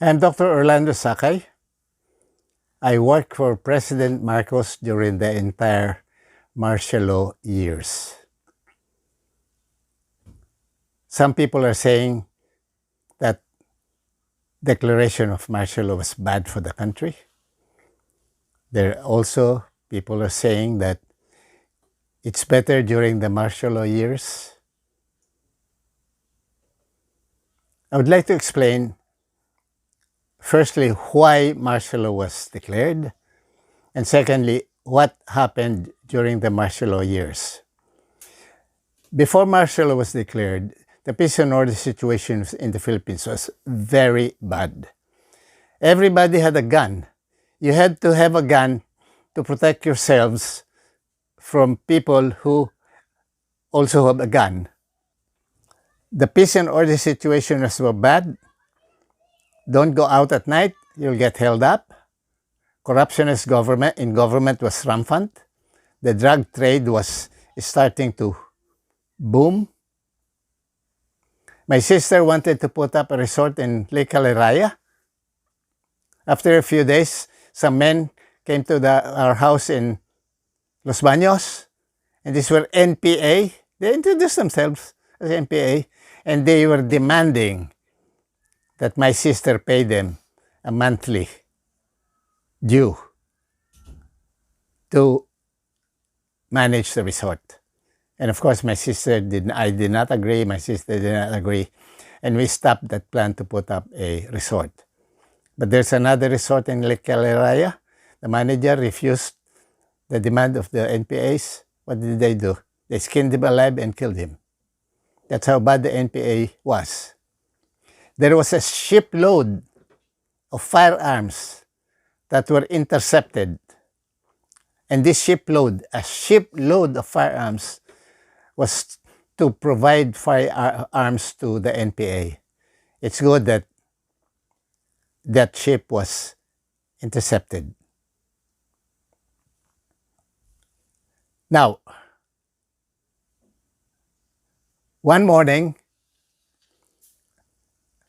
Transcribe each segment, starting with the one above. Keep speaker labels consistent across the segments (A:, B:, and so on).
A: I'm Dr. Orlando Sacay. I worked for President Marcos during the entire martial law years. Some people are saying that declaration of martial law was bad for the country. There are also people are saying that it's better during the martial law years. I would like to explain firstly why martial law was declared, and secondly, what happened during the martial law years. Before martial law was declared, the peace and order situation in the Philippines was very bad. Everybody had a gun. You had to have a gun to protect yourselves from people who also have a gun. The peace and order situation was so bad. Don't go out at night, you'll get held up. Corruption in government was rampant. The drug trade was starting to boom. My sister wanted to put up a resort in Lake Caleraya. After a few days, some men came to our house in Los Baños, and these were NPA. They introduced themselves as NPA, and they were demanding that my sister pay them a monthly due to manage the resort. And of course, I did not agree, my sister did not agree, and we stopped that plan to put up a resort. But there's another resort in Lake Caleraya. The manager refused the demand of the NPAs. What did they do? They skinned him alive and killed him. That's how bad the NPA was. There was a shipload of firearms that were intercepted. And this a shipload of firearms, was to provide firearms to the NPA. It's good that that ship was intercepted. Now, one morning,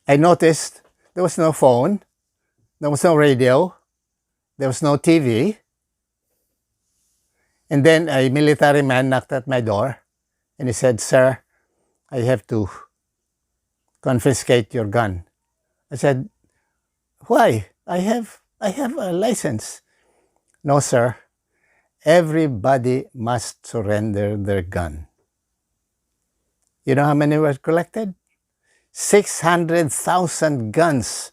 A: I noticed there was no phone, there was no radio, there was no TV. And then a military man knocked at my door and he said, "Sir, I have to confiscate your gun." I said, "Why? I have a license." "No, sir. Everybody must surrender their gun." You know how many were collected? 600,000 guns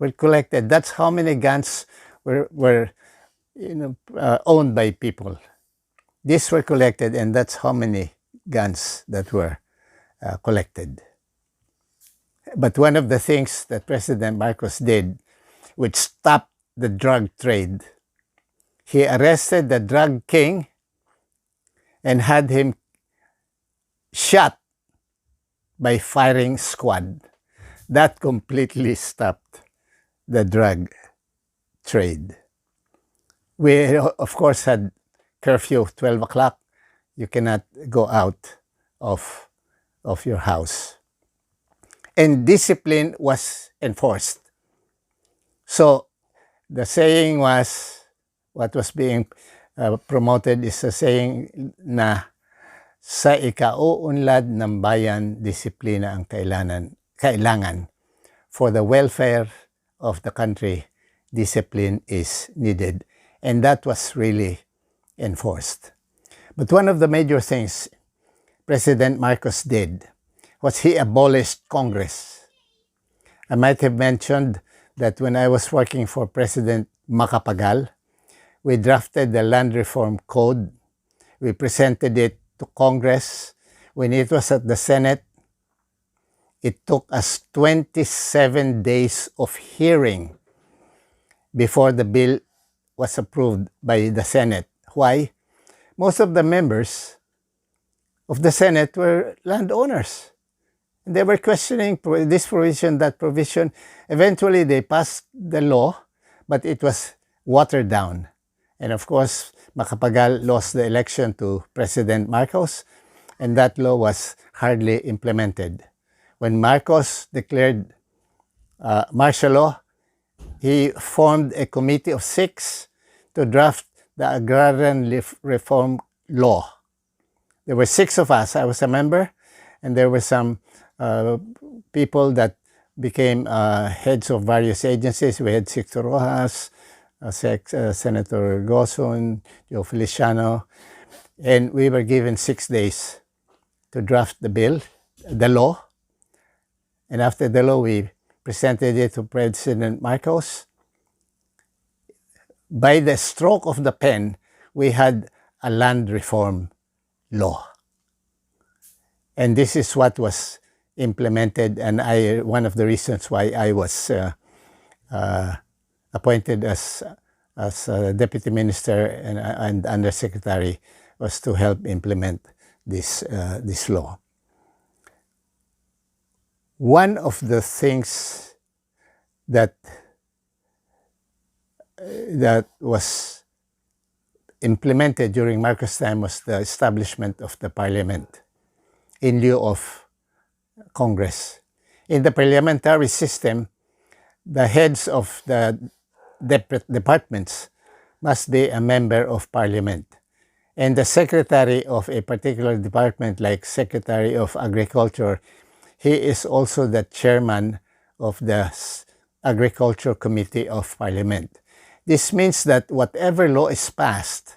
A: were collected. That's how many guns were owned by people. These were collected, and that's how many guns that were collected. But one of the things that President Marcos did, which stopped the drug trade, he arrested the drug king and had him shot by firing squad. That completely stopped the drug trade. We, of course, had curfew, 12 o'clock. You cannot go out of your house. And discipline was enforced. So the saying was, what was being promoted is a saying na sa ikauunlad ng bayan, disiplina ang kailangan. For the welfare of the country, discipline is needed. And that was really enforced. But one of the major things President Marcos did was he abolished Congress. I might have mentioned that when I was working for President Macapagal, we drafted the Land Reform Code. We presented it to Congress. When it was at the Senate, it took us 27 days of hearing before the bill was approved by the Senate. Why? Most of the members of the Senate were landowners. They were questioning this provision, that provision. Eventually, they passed the law, but it was watered down. And of course, Macapagal lost the election to President Marcos, and that law was hardly implemented. When Marcos declared martial law, he formed a committee of 6 to draft the Agrarian Reform Law. There were 6 of us. I was a member, and there were some people that became heads of various agencies. We had Sixto Rojas, Senator Goson, Joe Feliciano, and we were given 6 days to draft the law. And after the law, we presented it to President Marcos. By the stroke of the pen, we had a land reform law. And this is what was implemented, and one of the reasons why I was appointed as deputy minister and undersecretary was to help implement this law. One of the things that was implemented during Marcos' time was the establishment of the parliament in lieu of Congress. In the parliamentary system, the heads of the departments must be a member of parliament. And the secretary of a particular department, like Secretary of Agriculture, he is also the chairman of the Agriculture Committee of Parliament. This means that whatever law is passed,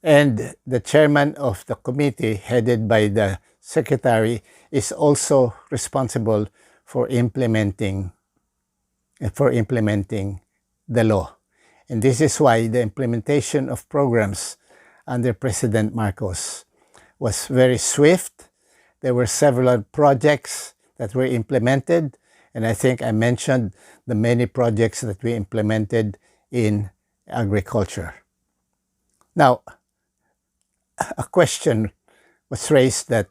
A: and the chairman of the committee, headed by the secretary, is also responsible for implementing the law. And this is why the implementation of programs under President Marcos was very swift. There were several projects that were implemented, and I think I mentioned the many projects that we implemented in agriculture. Now, a question was raised that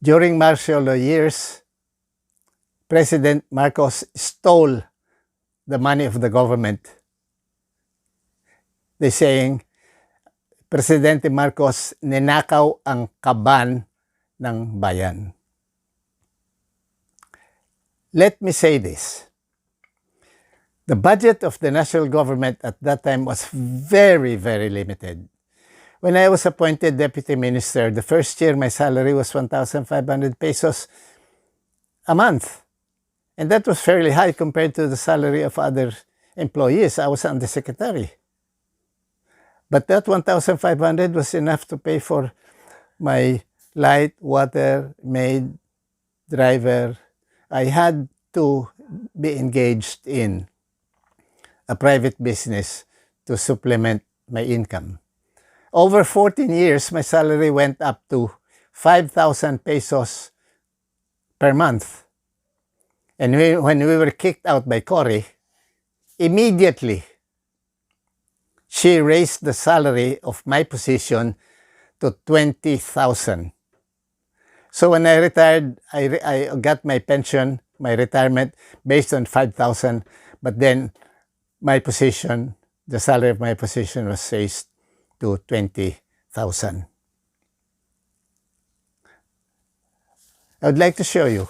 A: during martial law years, President Marcos stole the money of the government. They're saying, Presidente Marcos ninakaw ang kaban ng bayan. Let me say this. The budget of the national government at that time was very, very limited. When I was appointed deputy minister, the first year my salary was 1,500 pesos a month. And that was fairly high compared to the salary of other employees. I was undersecretary. But that 1,500 was enough to pay for my light, water, maid, driver. I had to be engaged in a private business to supplement my income. Over 14 years, my salary went up to 5,000 pesos per month. And when we were kicked out by Cory, immediately, she raised the salary of my position to 20,000. So when I retired, I got my pension, my retirement, based on 5,000. But then my position, the salary of my position was raised to 20,000. I would like to show you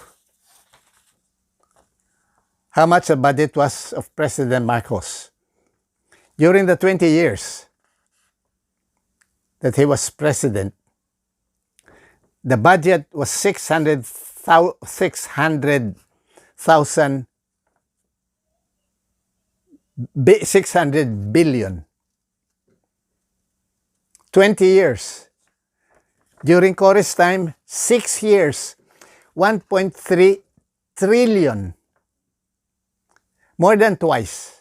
A: how much the budget was of President Marcos. During the 20 years that he was president, the budget was 600 billion. 20 years. During Cory's time, 6 years, 1.3 trillion. More than twice.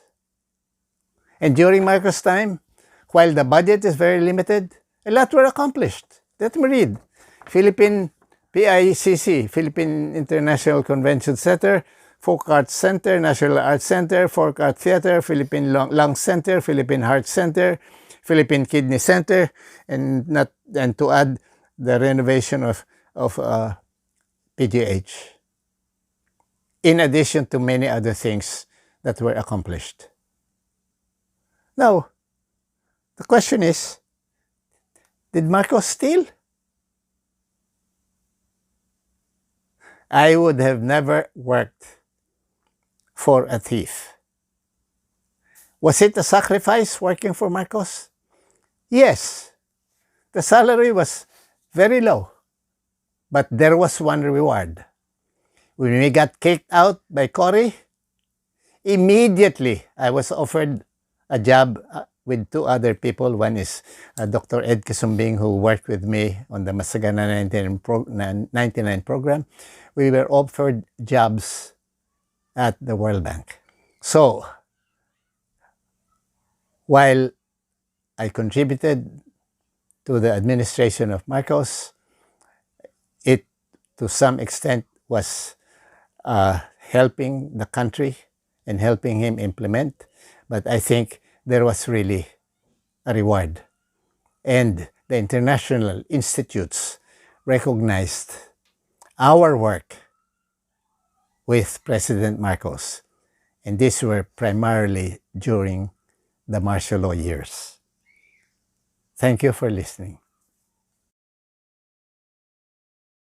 A: And during Marcos' time, while the budget is very limited, a lot were accomplished. Let me read. Philippine PICC, Philippine International Convention Center, Folk Arts Center, National Arts Center, Folk Art Theater, Philippine Lung Center, Philippine Heart Center, Philippine Kidney Center, and to add the renovation of PGH, in addition to many other things that were accomplished. Now, the question is, did Marcos steal? I would have never worked for a thief. Was it a sacrifice working for Marcos? Yes. The salary was very low, but there was one reward. When we got kicked out by Cory, immediately I was offered a job with two other people. One is Dr. Ed Kisumbing, who worked with me on the Masagana 99 program. We were offered jobs at the World Bank. So, while I contributed to the administration of Marcos, it to some extent was helping the country and helping him implement. But I think there was really a reward. And the international institutes recognized our work with President Marcos. And these were primarily during the martial law years. Thank you for listening.